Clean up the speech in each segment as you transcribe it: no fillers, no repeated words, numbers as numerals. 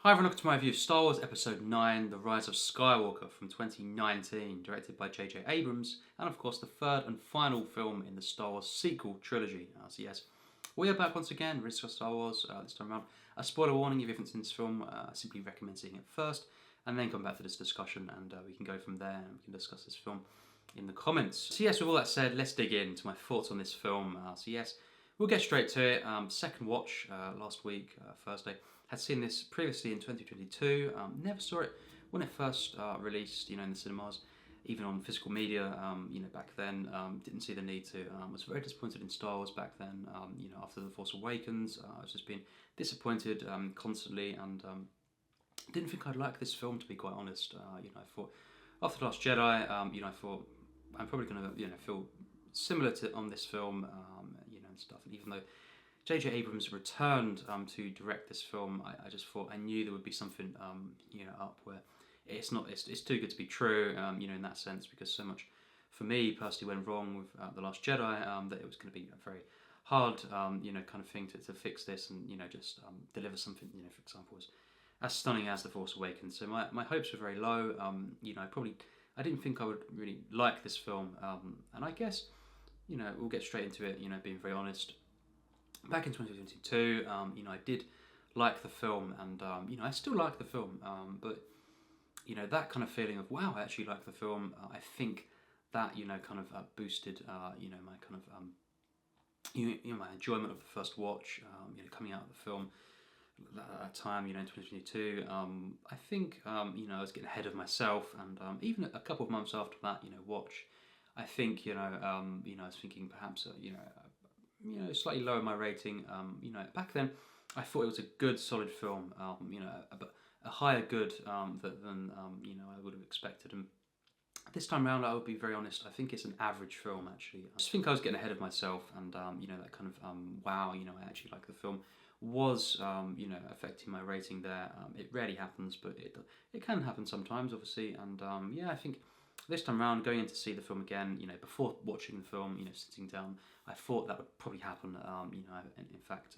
Hi everyone, welcome to my review of Star Wars Episode 9, The Rise of Skywalker from 2019, directed by J.J. Abrams, and of course the third and final film in the Star Wars sequel trilogy. So yes, we are back once again, ready to Star Wars, this time around. A spoiler warning if you haven't seen this film, I simply recommend seeing it first, and then come back to this discussion, and we can go from there, and we can discuss this film in the comments. So yes, with all that said, let's dig into my thoughts on this film. So yes, we'll get straight to it. Second watch last week, Thursday. Had seen this previously in 2022. Never saw it when it first released, in the cinemas, even on physical media. Back then, didn't see the need to. Was very disappointed in Star Wars back then. After The Force Awakens, I was just being disappointed constantly, and didn't think I'd like this film, to be quite honest. I thought after The Last Jedi, I thought I'm probably going to, feel similar to on this film, and stuff. And even though J.J. Abrams returned to direct this film, I just thought I knew there would be something, up where it's too good to be true, in that sense, because so much for me personally went wrong with The Last Jedi, that it was going to be a very hard, kind of thing to fix this and, just deliver something, for example, as stunning as The Force Awakens. So my hopes were very low. I didn't think I would really like this film, and I guess, we'll get straight into it, being very honest. Back in 2022, I did like the film, and I still like the film, but that kind of feeling of wow, I actually like the film. I think that kind of boosted my kind of my enjoyment of the first watch. Coming out of the film at that time, in 2022, I think I was getting ahead of myself, and even a couple of months after that, watch, I think I was thinking perhaps slightly lower my rating. Back then, I thought it was a good, solid film. A higher good than I would have expected. And this time around, I would be very honest. I think it's an average film. Actually, I just think I was getting ahead of myself, and that kind of wow, I actually like the film was affecting my rating there. It rarely happens, but it can happen sometimes, obviously. And I think this time around, going in to see the film again, before watching the film, sitting down, I thought that would probably happen. In fact,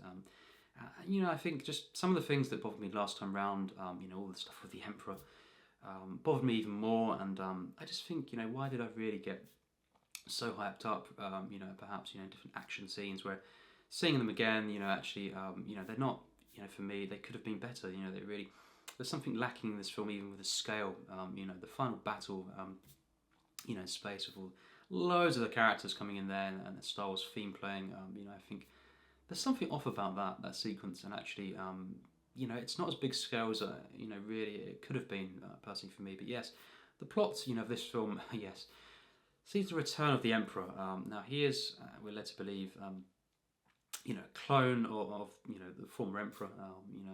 I think just some of the things that bothered me last time round, all the stuff with the Emperor, bothered me even more. And I just think, why did I really get so hyped up? Perhaps different action scenes where seeing them again, actually, they're not, for me, they could have been better. They really. There's something lacking in this film, even with the scale. The final battle, in space with loads of the characters coming in there and the Star Wars theme playing. I think there's something off about that sequence, and actually, it's not as big scale as really it could have been personally for me. But yes, the plot, of this film, yes, sees the return of the Emperor. Now he is, we're led to believe, a clone of the former Emperor.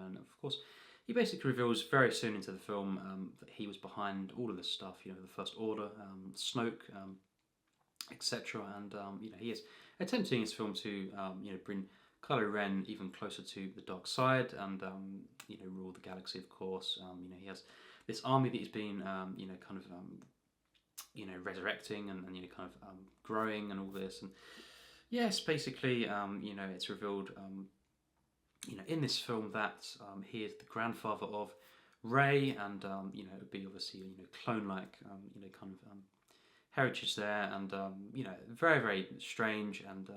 And of course, he basically reveals very soon into the film that he was behind all of this stuff, the First Order, Snoke, etc. And he is attempting his film to bring Kylo Ren even closer to the dark side and rule the galaxy. Of course, he has this army that he's been kind of resurrecting and kind of growing and all this. And yes, basically, it's revealed. In this film that he is the grandfather of Rey, and it would be obviously clone-like kind of heritage there, and very, very strange, and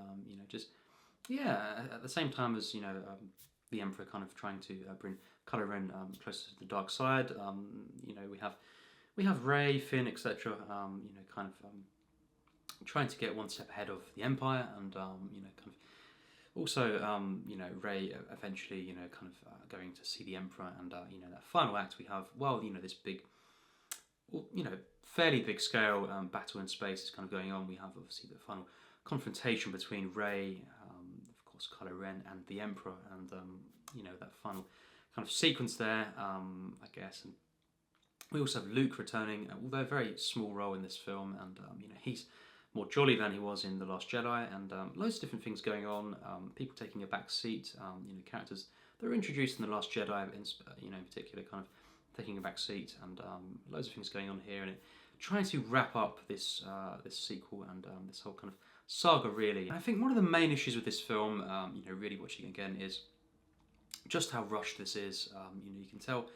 at the same time as the Emperor kind of trying to bring Kylo Ren closer to the dark side. We have Rey, Finn, etc. Kind of trying to get one step ahead of the Empire, and kind of. Also, Rey eventually, kind of going to see the Emperor, and that final act we have. Well, this big, fairly big scale battle in space is kind of going on. We have obviously the final confrontation between Rey, of course, Kylo Ren, and the Emperor, and that final kind of sequence there, I guess. And we also have Luke returning, although a very small role in this film, and he's more jolly than he was in The Last Jedi, and loads of different things going on. People taking a back seat. Characters that were introduced in The Last Jedi, in particular, kind of taking a back seat, and loads of things going on here, and trying to wrap up this sequel and this whole kind of saga, really. And I think one of the main issues with this film, really watching it again, is just how rushed this is. You can tell.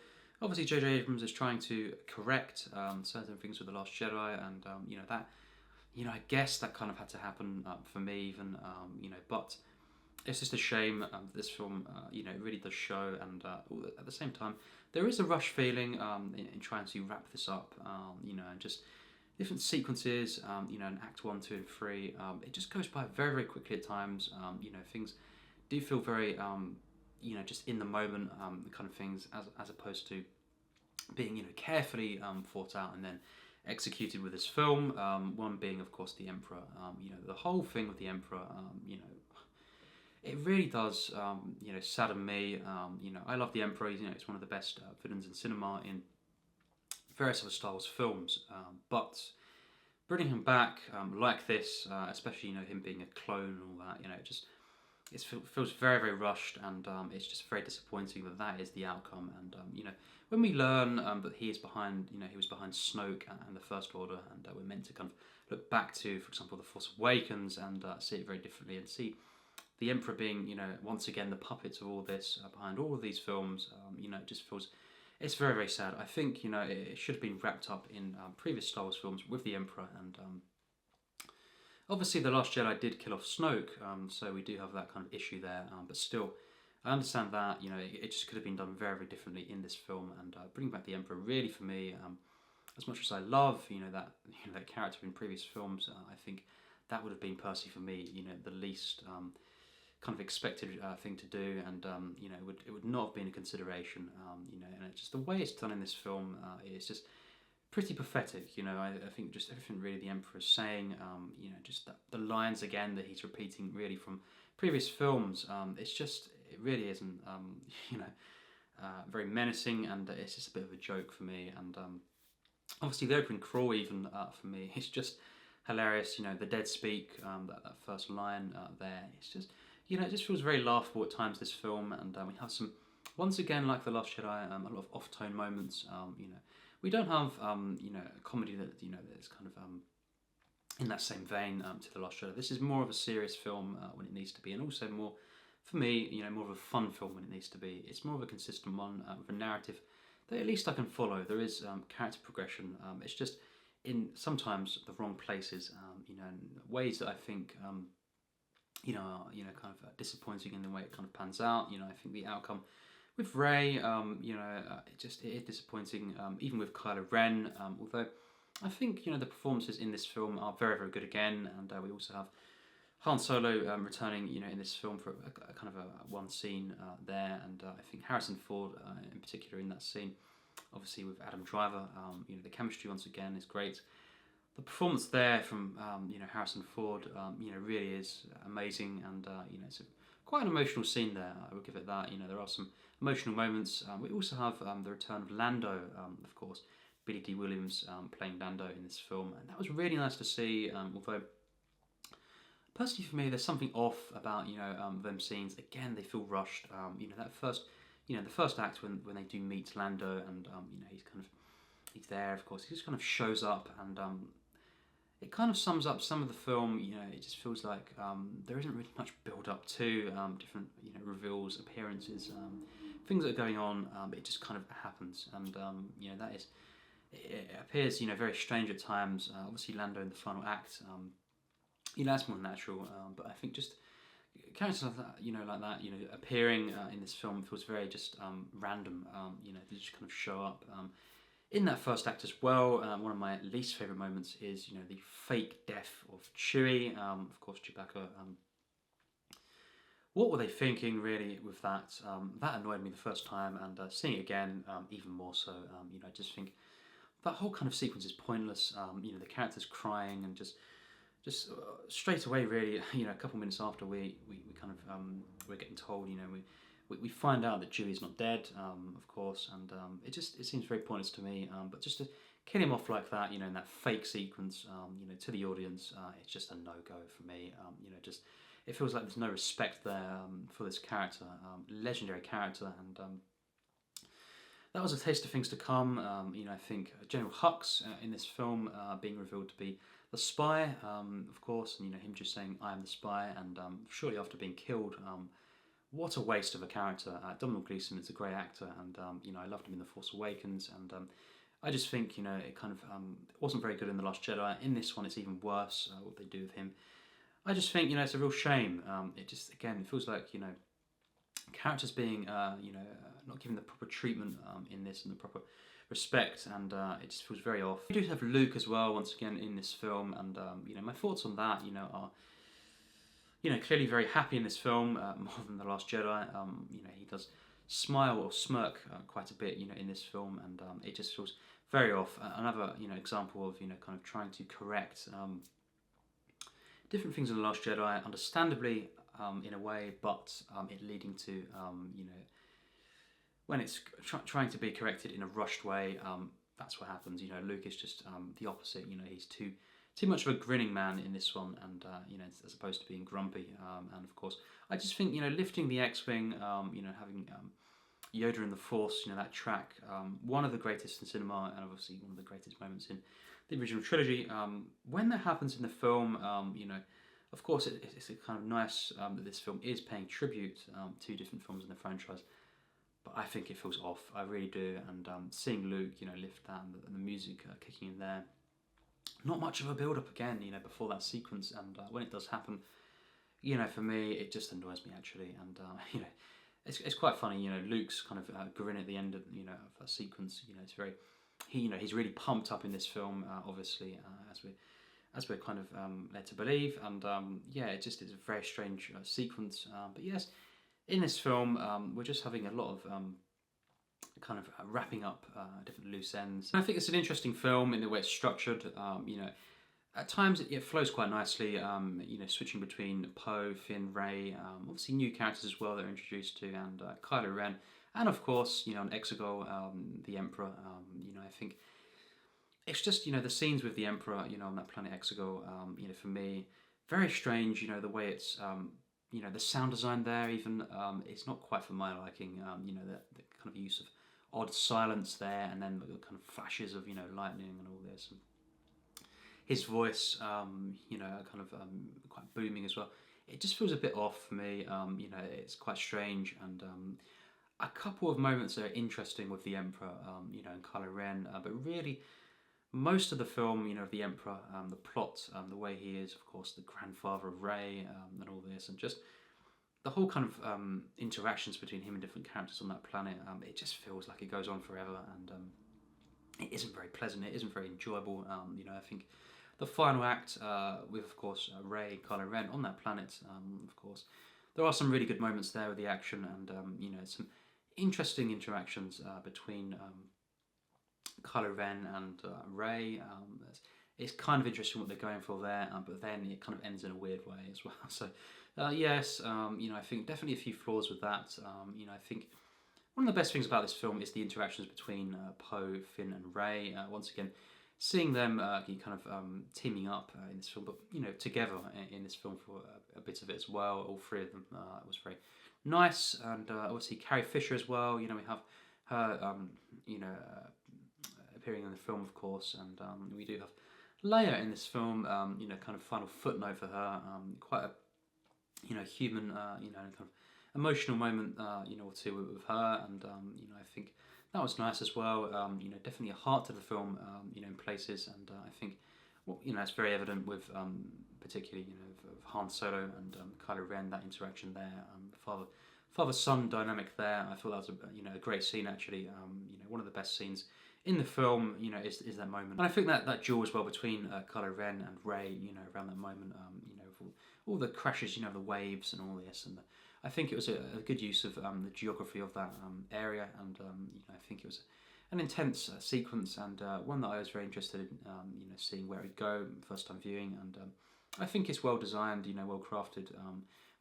Obviously, J.J. Abrams is trying to correct certain things with the Last Jedi, and that. I guess that kind of had to happen for me, even. But it's just a shame that this film, really does show, and at the same time, there is a rush feeling in trying to wrap this up. And just different sequences. In Act 1, 2, and 3, it just goes by very, very quickly at times. Things do feel very, just in the moment, kind of things, as opposed to being, carefully thought out and then executed with this film. One being, of course, the Emperor. The whole thing with the Emperor. It really does, sadden me. I love the Emperor. It's one of the best villains in cinema in various other Star Wars films. But bringing him back like this, especially him being a clone and all that, it feels very, very rushed, and it's just very disappointing that is the outcome. And when we learn that he is behind, he was behind Snoke and the First Order, and we're meant to kind of look back to, for example, the Force Awakens, and see it very differently, and see the Emperor being, once again the puppet of all this, behind all of these films. It just feels, it's very, very sad. I think it should have been wrapped up in previous Star Wars films with the Emperor, and obviously the Last Jedi did kill off Snoke, so we do have that kind of issue there. But still, I understand that it just could have been done very, very differently in this film, and bringing back the Emperor really, for me, as much as I love that character in previous films, I think that would have been personally for me the least kind of expected thing to do, and it would not have been a consideration. And it's just the way it's done in this film, it's just pretty pathetic. I think just everything really the Emperor is saying, just the lines again that he's repeating really from previous films. It really isn't, very menacing, and it's just a bit of a joke for me. And obviously the opening crawl, even for me, it's just hilarious. The dead speak, that first line there, it's just. It just feels very laughable at times, this film, and we have some, once again, like The Last Jedi, a lot of off-tone moments. We don't have, a comedy that, that's kind of in that same vein to The Last Jedi. This is more of a serious film when it needs to be, and also more, for me, more of a fun film when it needs to be. It's more of a consistent one with a narrative that at least I can follow. There is character progression. It's just in sometimes the wrong places, in ways that I think... kind of disappointing in the way it kind of pans out. I think the outcome with Rey, it is disappointing. Even with Kylo Ren, although I think the performances in this film are very, very good again, and we also have Han Solo returning, in this film for a kind of a one scene there, and I think Harrison Ford in particular in that scene, obviously with Adam Driver, the chemistry once again is great. The performance there from Harrison Ford, really is amazing, and it's quite an emotional scene there. I would give it that. There are some emotional moments. We also have the return of Lando, of course, Billie D. Williams playing Lando in this film, and that was really nice to see. Although personally for me, there's something off about them scenes. Again, they feel rushed. That first, the first act when they do meet Lando, and he's there. Of course, he just kind of shows up, and it kind of sums up some of the film. It just feels like there isn't really much build up to different reveals, appearances, things that are going on. It just kind of happens, and that is. It appears very strange at times. Obviously, Lando in the final act. That's more natural. But I think just characters like that, appearing in this film feels very just random. They just kind of show up. In that first act as well, one of my least favourite moments is, the fake death of Chewie. Of course, Chewbacca. What were they thinking, really, with that? That annoyed me the first time, and seeing it again, even more so. I just think that whole kind of sequence is pointless. The characters crying, and just straight away, really, a couple minutes after we kind of we're getting told, we find out that Chewie's not dead, of course, and it seems very pointless to me. But just to kill him off like that, in that fake sequence, to the audience, it's just a no-go for me. It feels like there's no respect there for this character, legendary character, and that was a taste of things to come. I think General Hux in this film being revealed to be the spy, of course, and him just saying, "I am the spy," and shortly after being killed. what a waste of a character. Domhnall Gleeson is a great actor, and I loved him in The Force Awakens, and I just think it kind of wasn't very good in The Last Jedi. In this one, it's even worse what they do with him. I just think it's a real shame. It just again it feels like characters being not given the proper treatment in this and the proper respect, and it just feels very off. We do have Luke as well once again in this film, and my thoughts on that are clearly very happy in this film more than The Last Jedi. He does smile or smirk quite a bit in this film, and it just feels very off. Another example of kind of trying to correct different things in The Last Jedi, understandably in a way, but it leading to when it's trying to be corrected in a rushed way, that's what happens. Luke is just the opposite. He's too much of a grinning man in this one, and as opposed to being grumpy. And of course, I just think lifting the X-wing, having Yoda in the Force, that track, one of the greatest in cinema, and obviously one of the greatest moments in the original trilogy. When that happens in the film, of course, it's a kind of nice that this film is paying tribute to different films in the franchise. But I think it feels off. I really do. And seeing Luke, lift that and the music kicking in there. Not much of a build-up again, before that sequence. And when it does happen, for me, it just annoys me actually. And it's quite funny. Luke's kind of grin at the end of of a sequence. It's very he's really pumped up in this film. Obviously, as we're kind of led to believe. And it just is a very strange sequence. But yes. In this film, we're just having a lot of kind of wrapping up different loose ends. And I think it's an interesting film in the way it's structured. At times it flows quite nicely. Switching between Poe, Finn, Rey, obviously new characters as well that are introduced to, and Kylo Ren, and of course on Exegol, the Emperor. I think it's just the scenes with the Emperor, on that planet Exegol. For me, very strange. The way it's the sound design there, even it's not quite for my liking. The kind of use of odd silence there, and then the kind of flashes of lightning and all this. And his voice, kind of quite booming as well. It just feels a bit off for me. It's quite strange, and a couple of moments that are interesting with the Emperor, and Kylo Ren, but really. Most of the film, of the Emperor, the plot, the way he is, of course, the grandfather of Rey, and all this, and just the whole kind of interactions between him and different characters on that planet, it just feels like it goes on forever, and it isn't very pleasant, it isn't very enjoyable. I think the final act with, of course, Rey, Kylo Ren on that planet, of course, there are some really good moments there with the action, and some interesting interactions between Kylo Ren and Rey. It's kind of interesting what they're going for there, but then it kind of ends in a weird way as well. So yes, I think definitely a few flaws with that. I think one of the best things about this film is the interactions between Poe, Finn, and Rey. Once again, seeing them kind of teaming up in this film, but together in this film for a bit of it as well. All three of them was very nice, and obviously Carrie Fisher as well. We have her, appearing in the film, of course, and we do have Leia in this film. Kind of final footnote for her. Quite a human, kind of emotional moment, or two with her, and I think that was nice as well. Definitely a heart to the film, in places, and I think, well, it's very evident with particularly of Han Solo and Kylo Ren, that interaction there, the father-son dynamic there. I thought that was a great scene actually. One of the best scenes in the film, is that moment. And I think that duel as well between Kylo Ren and Rey, around that moment, all the crashes, the waves and all this, and I think it was a good use of the geography of that area, and I think it was an intense sequence, and one that I was very interested in, seeing where it'd go first time viewing, and I think it's well designed, well crafted,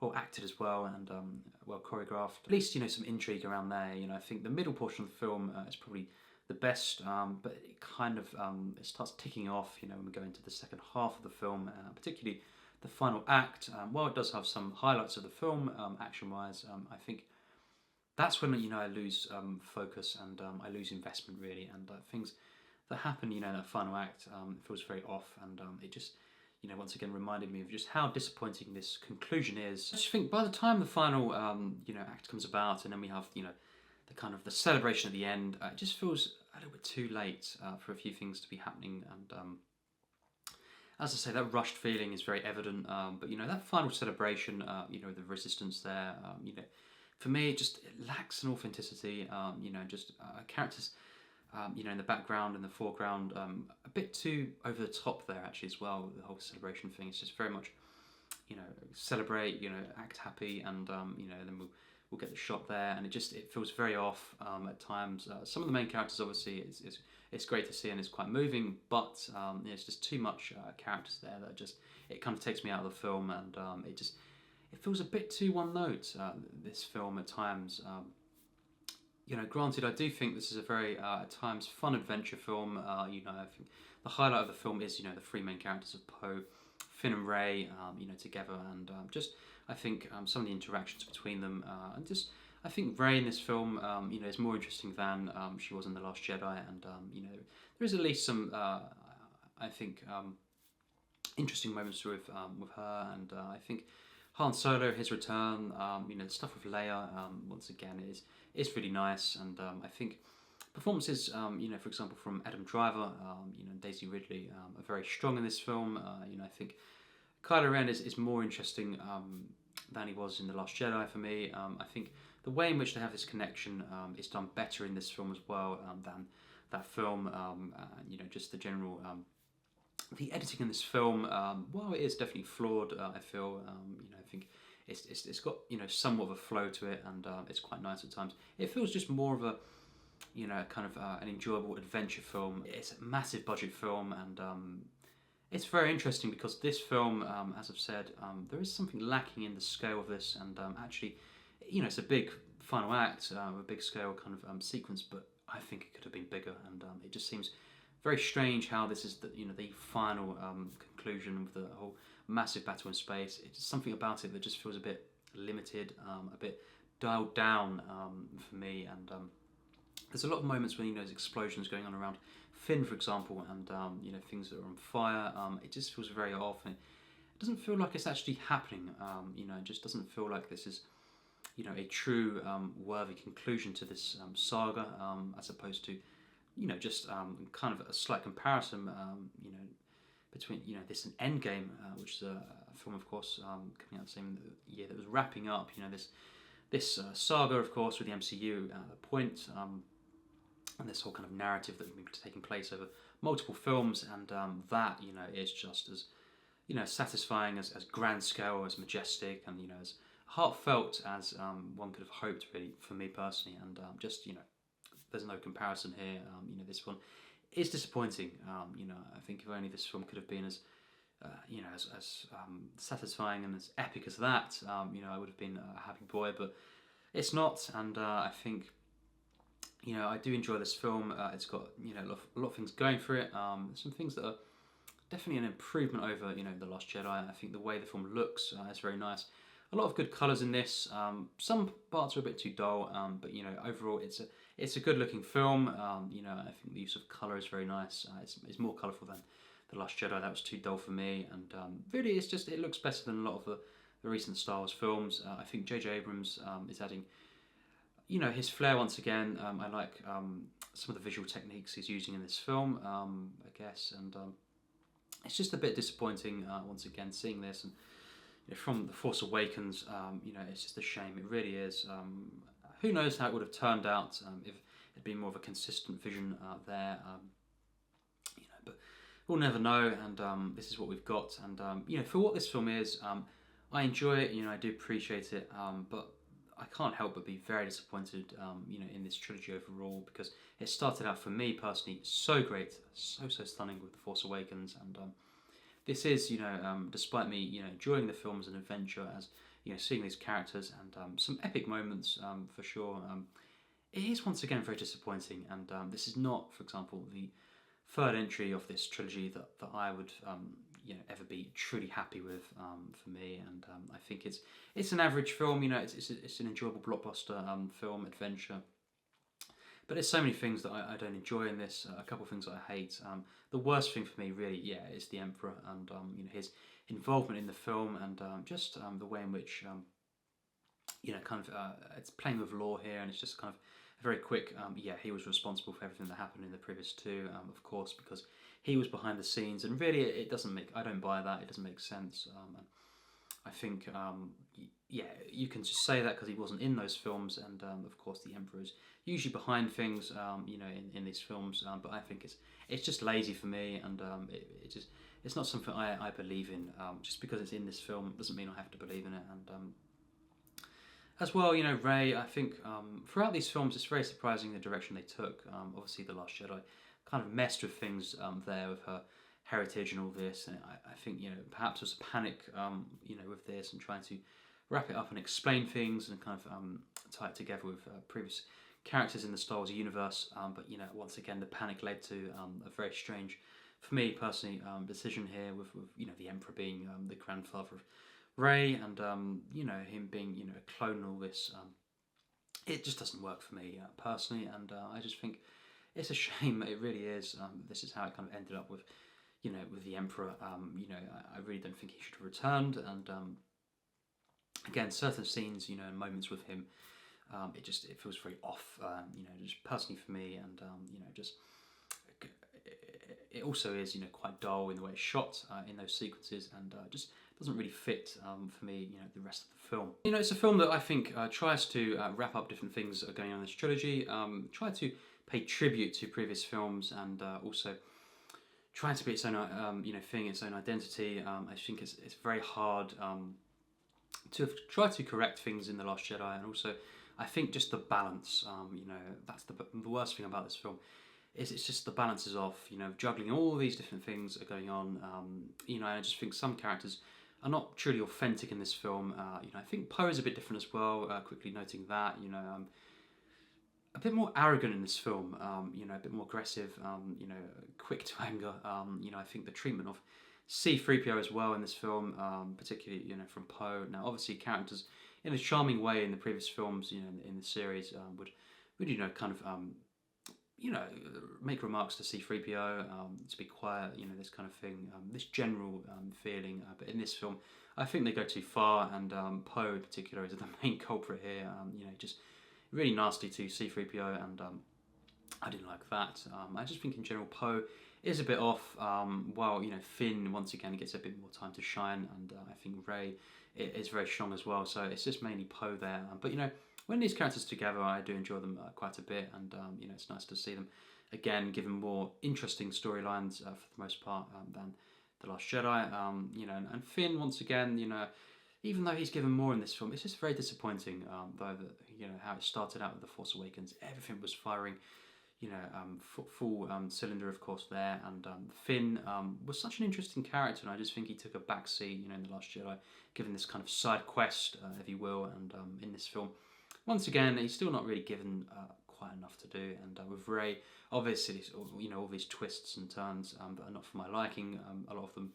well acted as well, and well choreographed. At least some intrigue around there. I think the middle portion of the film is probably the best, but it kind of it starts ticking off, when we go into the second half of the film, particularly the final act. While it does have some highlights of the film, action-wise, I think that's when I lose focus, and I lose investment really, and things that happen, in that final act, feels very off, and it just once again reminded me of just how disappointing this conclusion is. I just think by the time the final, act comes about, and then we have, the kind of the celebration at the end, it just feels a little bit too late for a few things to be happening. And as I say, that rushed feeling is very evident. But that final celebration, the resistance there, for me, it lacks an authenticity. Characters. In the background and the foreground, a bit too over the top there actually as well. The whole celebration thing is just very much, celebrate, act happy, and then we'll get the shot there, and it feels very off at times. Some of the main characters, obviously, it's great to see and it's quite moving, but it's just too much characters there that it kind of takes me out of the film, and it feels a bit too one note. This film at times. Granted, I do think this is a very, at times, fun adventure film. I think the highlight of the film is, the three main characters of Poe, Finn and Rey, together, and I think some of the interactions between them, I think Rey in this film, is more interesting than she was in The Last Jedi, and, there is at least some, I think, interesting moments with her, and I think Han Solo, his return, the stuff with Leia, once again, is really nice, and I think performances, for example, from Adam Driver, Daisy Ridley, are very strong in this film. I think Kylo Ren is more interesting than he was in The Last Jedi for me. I think the way in which they have this connection is done better in this film as well than that film. Just the general. The editing in this film, while it is definitely flawed, I feel, I think it's got somewhat of a flow to it, and it's quite nice at times. It feels just more of a kind of an enjoyable adventure film. It's a massive budget film, and it's very interesting because this film, as I've said, there is something lacking in the scale of this, and actually, it's a big final act, a big scale kind of sequence, but I think it could have been bigger, and it just seems very strange how this is the final conclusion of the whole massive battle in space. It's just something about it that just feels a bit limited, a bit dialed down for me. And there's a lot of moments when there's explosions going on around Finn, for example, and things that are on fire. It just feels very off, and it doesn't feel like it's actually happening. It just doesn't feel like this is a true worthy conclusion to this saga, as opposed to just kind of a slight comparison, between this and Endgame, which is a film, of course, coming out the same year that was wrapping up, this saga, of course, with the MCU at the point, and this whole kind of narrative that has been taking place over multiple films, and that is just as satisfying, as grand scale, as majestic, and as heartfelt as one could have hoped, really, for me personally, and there's no comparison here. This one is disappointing. I think if only this film could have been as, as satisfying and as epic as that, I would have been a happy boy. But it's not, and I think, I do enjoy this film. It's got a lot of things going for it. Some things that are definitely an improvement over The Last Jedi. I think the way the film looks is very nice. A lot of good colours in this. Some parts are a bit too dull, but overall it's a good looking film. I think the use of colour is very nice. It's more colourful than The Last Jedi. That was too dull for me, and really it looks better than a lot of the recent Star Wars films. I think J.J. Abrams is adding his flair once again. I like some of the visual techniques he's using in this film, I guess, and it's just a bit disappointing once again seeing this. And from The Force Awakens, it's just a shame. It really is. Who knows how it would have turned out if it'd been more of a consistent vision there. But we'll never know. And this is what we've got. And for what this film is, I enjoy it. I do appreciate it. But I can't help but be very disappointed, in this trilogy overall, because it started out for me personally so great, so stunning with The Force Awakens, and this is, despite me, enjoying the film as an adventure, as seeing these characters and some epic moments for sure. It is once again very disappointing, and this is not, for example, the third entry of this trilogy that I would ever be truly happy with for me. And I think it's an average film. It's an enjoyable blockbuster film adventure. But there's so many things that I don't enjoy in this. A couple of things that I hate. The worst thing for me, really, is the Emperor and his involvement in the film and just the way in which it's playing with law here, and it's just kind of a very quick. He was responsible for everything that happened in the previous two, of course, because he was behind the scenes, and really, it doesn't make. I don't buy that. It doesn't make sense. And I think, you can just say that because he wasn't in those films, and of course, the Emperor is usually behind things, in these films. But I think it's just lazy for me, and it's not something I believe in. Just because it's in this film doesn't mean I have to believe in it, and. As well, Rey, I think throughout these films it's very surprising the direction they took. Obviously, The Last Jedi kind of messed with things there with her heritage and all this. And I think, perhaps there was a panic, with this and trying to wrap it up and explain things and kind of tie it together with previous characters in the Star Wars universe. But, once again, the panic led to a very strange, for me personally, decision here with the Emperor being the grandfather of Rey and him being a clone and all this. It just doesn't work for me personally, and I just think it's a shame. It really is. This is how it kind of ended up with with the Emperor. I really don't think he should have returned, and again, certain scenes, and moments with him, it feels very off. Just personally for me, and just. It also is, quite dull in the way it's shot in those sequences, and just doesn't really fit for me, the rest of the film. It's a film that I think tries to wrap up different things that are going on in this trilogy, try to pay tribute to previous films, and also try to be its own, thing, its own identity. I think it's very hard to try to correct things in The Last Jedi, and also I think just the balance, that's the worst thing about this film. It's just the balance is off, juggling all these different things that are going on. I just think some characters are not truly authentic in this film. I think Poe is a bit different as well, quickly noting that, a bit more arrogant in this film, a bit more aggressive, quick to anger. I think the treatment of C-3PO as well in this film, particularly, from Poe. Now, obviously, characters in a charming way in the previous films, in the series, would kind of, make remarks to C-3PO, to be quiet, this kind of thing, this general feeling. But in this film, I think they go too far, and Poe in particular is the main culprit here. Just really nasty to C-3PO, and I didn't like that. I just think in general Poe is a bit off, while Finn once again gets a bit more time to shine, and I think Rey is very strong as well. So it's just mainly Poe there, but when these characters together, I do enjoy them quite a bit, and it's nice to see them again given more interesting storylines for the most part than The Last Jedi. And Finn once again, even though he's given more in this film, it's just very disappointing. Though that how it started out with The Force Awakens, everything was firing, full cylinder, of course, there, and Finn was such an interesting character, and I just think he took a backseat, in The Last Jedi, given this kind of side quest, if you will, and in this film. Once again, he's still not really given quite enough to do, and with Rey, obviously, all these twists and turns that are not for my liking, a lot of them.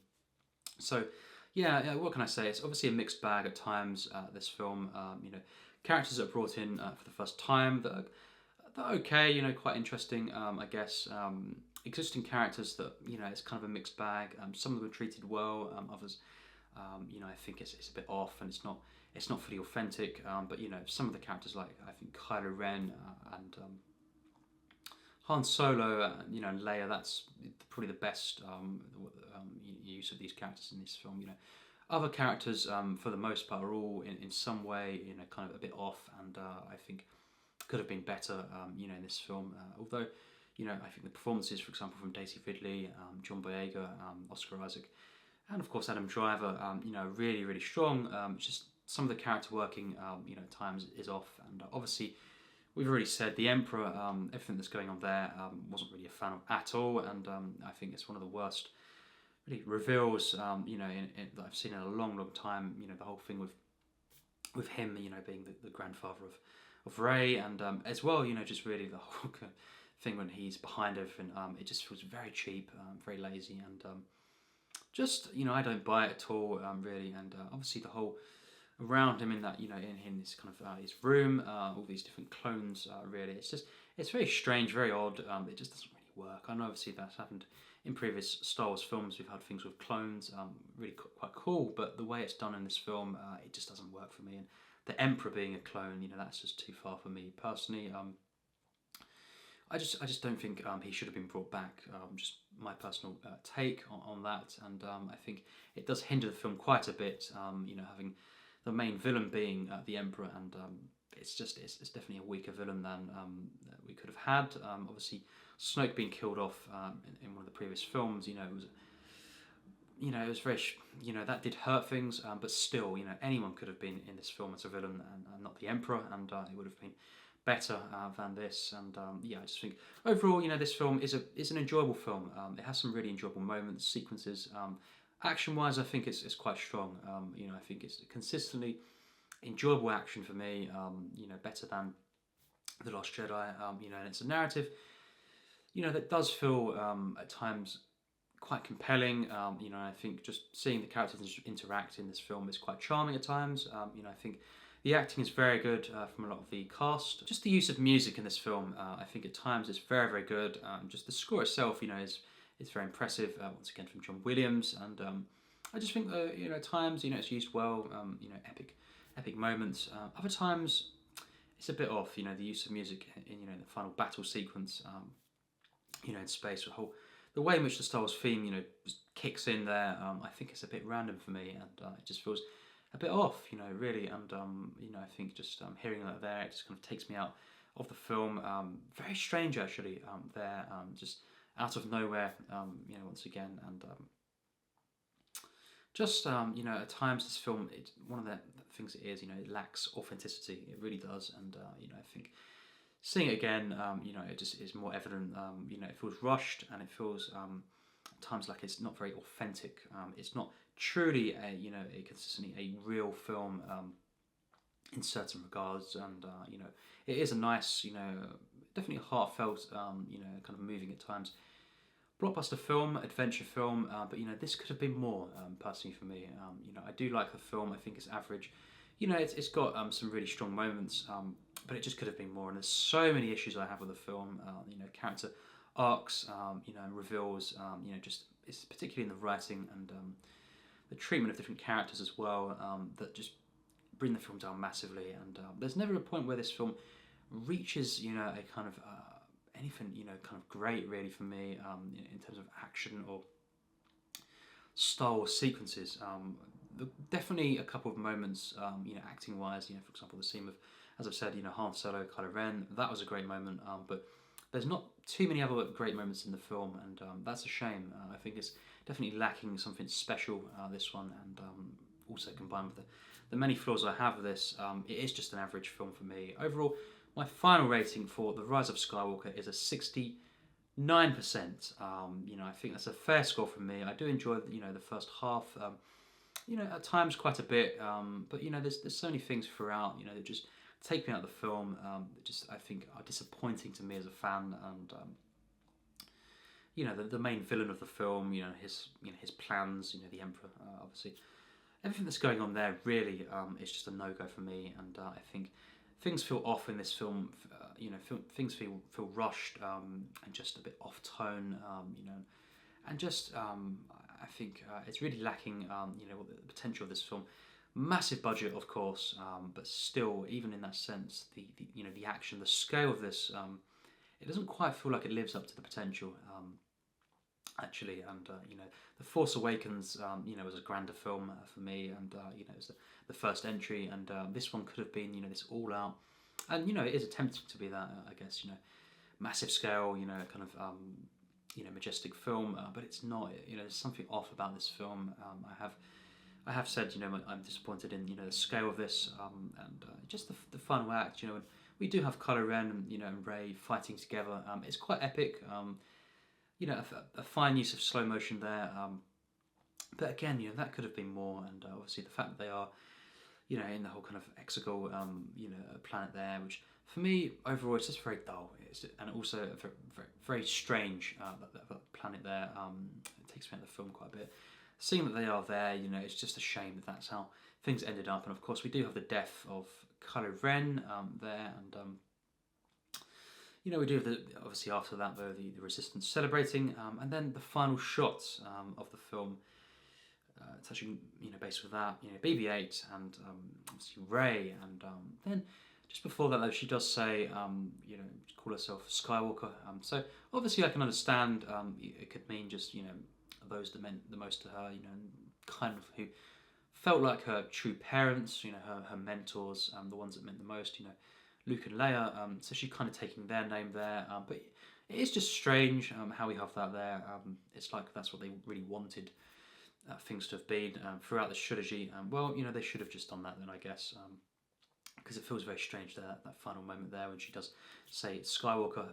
So, what can I say? It's obviously a mixed bag at times. This film, characters that are brought in for the first time that are okay, quite interesting, I guess. Existing characters that it's kind of a mixed bag. Some of them are treated well, others, I think it's a bit off, and it's not fully authentic, but some of the characters, like I think Kylo Ren and Han Solo, and Leia, that's probably the best use of these characters in this film. Other characters, for the most part, are all in some way, kind of a bit off, and I think could have been better, in this film. Although, I think the performances, for example, from Daisy Ridley, John Boyega, Oscar Isaac, and of course Adam Driver, really, really strong. Just some of the character working, at times is off, and obviously we've already said the Emperor, everything that's going on there, wasn't really a fan of at all, and I think it's one of the worst really reveals, that I've seen in a long, long time. The whole thing with him, being the grandfather of Rey, and as well, just really the whole thing when he's behind everything. It just feels very cheap, very lazy, and just I don't buy it at all, really. And obviously the whole around him in that, in this kind of his room, all these different clones. Really, it's very strange, very odd. It just doesn't really work. I know obviously that's happened in previous Star Wars films. We've had things with clones, really quite cool, but the way it's done in this film, it just doesn't work for me. And the Emperor being a clone, that's just too far for me personally. I just don't think he should have been brought back. Just my personal take on that, and I think it does hinder the film quite a bit. Having the main villain being the Emperor, and it's definitely a weaker villain than we could have had. Obviously, Snoke being killed off in one of the previous films, it was very, that did hurt things, but still, anyone could have been in this film as a villain, and not the Emperor, and it would have been better than this. And I just think overall, this film is an enjoyable film. It has some really enjoyable moments, sequences. Action wise, I think it's quite strong. I think it's consistently enjoyable action for me. Better than The Last Jedi. And it's a narrative that does feel at times quite compelling. I think just seeing the characters interact in this film is quite charming at times. I think the acting is very good from a lot of the cast. Just the use of music in this film, I think at times is very, very good. Just the score itself, is very impressive. Once again from John Williams, and I just think at times it's used well. Epic moments. Other times it's a bit off. The use of music in the final battle sequence. In space, the way in which the Star Wars theme just kicks in there. I think it's a bit random for me, and it just feels a bit off, really, and I think just hearing that there, it just kind of takes me out of the film. Very strange, actually, there, just out of nowhere, once again, and just at times this film, one of the things it is, it lacks authenticity. It really does, and I think seeing it again, it just is more evident. It feels rushed, and it feels at times like it's not very authentic. It's not truly a consistently a real film in certain regards, and it is a nice, definitely a heartfelt, kind of moving at times blockbuster film, adventure film, but this could have been more personally for me. I do like the film. I think it's average. It's got some really strong moments, but it just could have been more. And there's so many issues I have with the film. Character arcs, and reveals. Just it's particularly in the writing and the treatment of different characters as well, that just bring the film down massively. And there's never a point where this film reaches, a kind of anything, kind of great really for me, in terms of action or Star Wars sequences. Definitely a couple of moments, acting wise, for example, the scene of, as I've said, Han Solo, Kylo Ren, that was a great moment, but there's not too many other great moments in the film, and that's a shame. I think it's definitely lacking something special, this one, and also combined with the many flaws I have with this, it is just an average film for me. Overall, my final rating for The Rise of Skywalker is a 69%. I think that's a fair score for me. I do enjoy, the first half, at times quite a bit, but there's so many things throughout, that just take me out of the film, that just I think are disappointing to me as a fan, and the main villain of the film, his plans, the Emperor, obviously everything that's going on there really is just a no-go for me, and I think things feel off in this film. Things feel rushed, and just a bit off tone, and just I think it's really lacking, the potential of this film. Massive budget, of course, but still, even in that sense, the action, the scale of this, it doesn't quite feel like it lives up to the potential, actually. And The Force Awakens, was a grander film for me, and it was the first entry, and this one could have been, this all out, and it is attempting to be that, I guess, massive scale, kind of majestic film, but it's not. There's something off about this film. I have said, I'm disappointed in, the scale of this, and just the final act, when we do have Kylo Ren and, and Rey fighting together. It's quite epic, a fine use of slow motion there, but again, that could have been more, and obviously the fact that they are, in the whole kind of exegol, planet there, which for me, overall, it's just very dull, and also very, very, very strange, that planet there. It takes me out of the film quite a bit. Seeing that they are there, it's just a shame that that's how things ended up. And of course, we do have the death of Kylo Ren there, and we do have obviously after that though the Resistance celebrating, and then the final shot of the film. It's actually based with that BB-8 and obviously Rey, and then just before that though she does say call herself Skywalker. So obviously I can understand it could mean just those that meant the most to her, kind of who felt like her true parents, her mentors, the ones that meant the most, Luke and Leia. So she's kind of taking their name there, but it is just strange how we have that there. It's like that's what they really wanted things to have been throughout this trilogy. Well, they should have just done that then, I guess, because it feels very strange that final moment there when she does say it's Skywalker,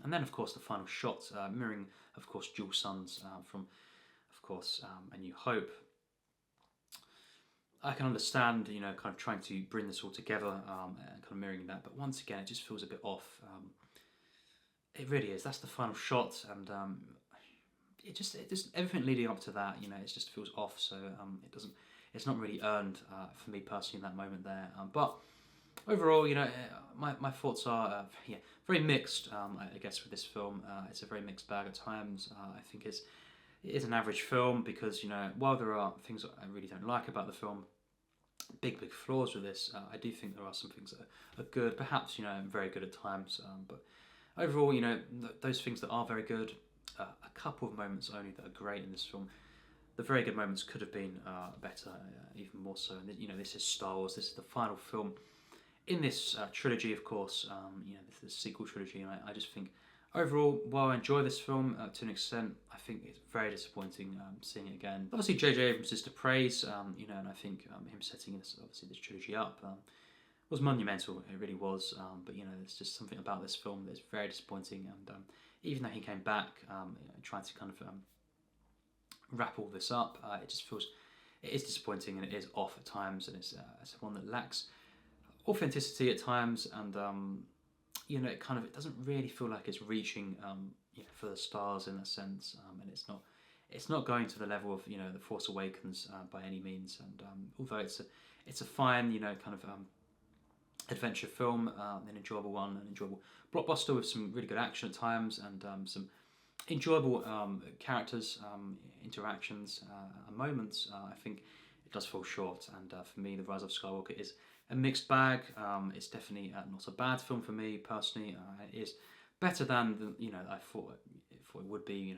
and then of course the final shot mirroring, of course, dual suns from, of course, A New Hope. I can understand, kind of trying to bring this all together and kind of mirroring that, but once again, it just feels a bit off. It really is. That's the final shot, and it just everything leading up to that, it just feels off. So it's not really earned for me personally in that moment there. But overall, my thoughts are very mixed. I guess with this film, it's a very mixed bag at times. I think it is an average film because while there are things that I really don't like about the film, big flaws with this, I do think there are some things that are good, perhaps very good at times. But overall, those things that are very good, a couple of moments only that are great in this film. The very good moments could have been better, even more so. And this is Star Wars. This is the final film in this trilogy, of course. This is the sequel trilogy, and I just think overall, while I enjoy this film to an extent, I think it's very disappointing seeing it again. Obviously, J.J. Abrams is to praise, and I think him setting this trilogy up was monumental. It really was. But there's just something about this film that's very disappointing. And even though he came back, trying to kind of wrap all this up, it just feels it is disappointing and it is off at times, and it's one that lacks authenticity at times, and it doesn't really feel like it's reaching for the stars in a sense, and it's not going to the level of The Force Awakens by any means. And although it's a fine kind of adventure film, an enjoyable one, an enjoyable blockbuster with some really good action at times, and some enjoyable characters, interactions, and moments, I think it does fall short. And for me, The Rise of Skywalker is a mixed bag. It's definitely not a bad film for me personally. It is better than I thought it would be.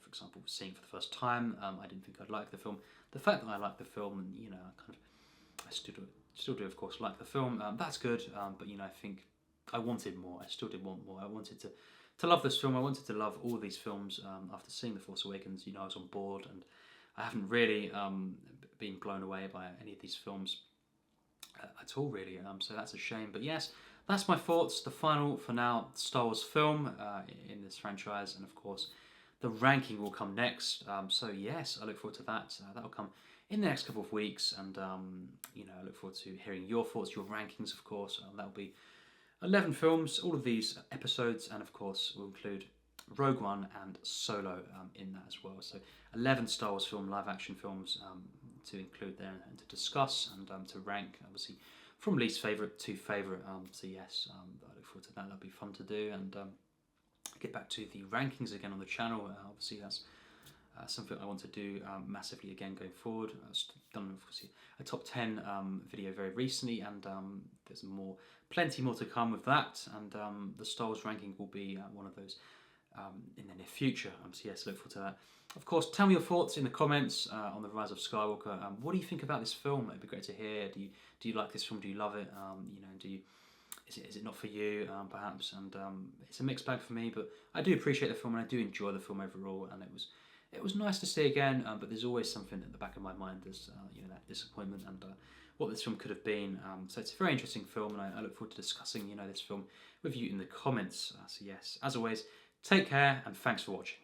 For example, seeing for the first time, I didn't think I'd like the film. The fact that I like the film, and I still do, of course, like the film. That's good, but I think I wanted more. I still did want more. I wanted to love this film. I wanted to love all these films. After seeing The Force Awakens, I was on board, and I haven't really been blown away by any of these films at all, really. So that's a shame. But yes, that's my thoughts. The final, for now, Star Wars film in this franchise, and of course, the ranking will come next. So yes, I look forward to that. That'll come in the next couple of weeks, and I look forward to hearing your thoughts, your rankings, of course. That'll be 11 films, all of these episodes, and of course we'll include Rogue One and Solo in that as well. So 11 Star Wars film, live action films to include there and to discuss and to rank, obviously from least favourite to favourite. So yes, I look forward to that. That'll be fun to do, and get back to the rankings again on the channel. Obviously that's something I want to do massively again going forward. I've done obviously a top 10 video very recently, and there's plenty more to come with that, and the Star Wars ranking will be one of those in the near future. So yes, look forward to that. Of course, tell me your thoughts in the comments on The Rise of Skywalker. What do you think about this film? It'd be great to hear. Do you like this film? Do you love it? Is it not for you, perhaps? And it's a mixed bag for me, but I do appreciate the film and I do enjoy the film overall, and it was nice to see again, but there's always something at the back of my mind. There's that disappointment and what this film could have been. So it's a very interesting film, and I look forward to discussing this film with you in the comments. So yes, as always, take care and thanks for watching.